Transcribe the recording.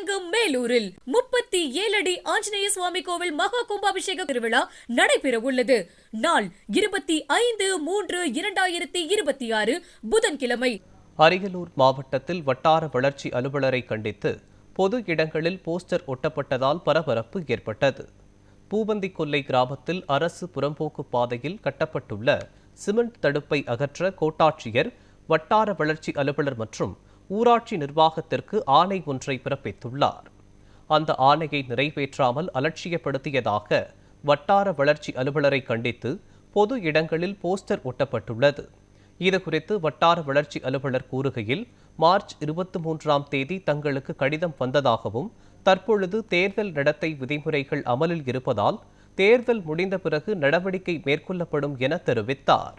அரங்கு மேலூரில் 37 அடி ஆஞ்சநேய சுவாமி கோவில் மகா கும்பாபிஷேக திருவிழா நடைபெற உள்ளது. நாள் 25/3/2026 புதன்கிழமை. அரியலூர் மாவட்டத்தில் வட்டார வளர்ச்சி அலுவலரை கண்டித்து பொது இடங்களில் போஸ்டர் ஒட்டப்பட்டதால் பரபரப்பு ஏற்பட்டது. பூவந்திக்கொல்லை கிராமத்தில் அரசு புறம்போக்கு பாதையில் கட்டப்பட்டுள்ள சிமெண்ட் தடுப்பை அகற்ற கோட்டாட்சியர், வட்டார வளர்ச்சி அலுவலர் மற்றும் ஊராட்சி நிர்வாகத்திற்கு ஆணை ஒன்றை பிறப்பித்துள்ளார். அந்த ஆணையை நிறைவேற்றாமல் அலட்சியப்படுத்தியதாக வட்டார வளர்ச்சி அலுவலரை கண்டித்து பொது இடங்களில் போஸ்டர் ஒட்டப்பட்டுள்ளது. இதுகுறித்து வட்டார வளர்ச்சி அலுவலர் கூறுகையில், மார்ச் 23ஆம் தேதி தங்களுக்கு கடிதம் வந்ததாகவும், தற்பொழுது தேர்தல் நடத்தை விதிமுறைகள் அமலில் இருப்பதால் தேர்தல் முடிந்த பிறகு நடவடிக்கை மேற்கொள்ளப்படும் என தெரிவித்தார்.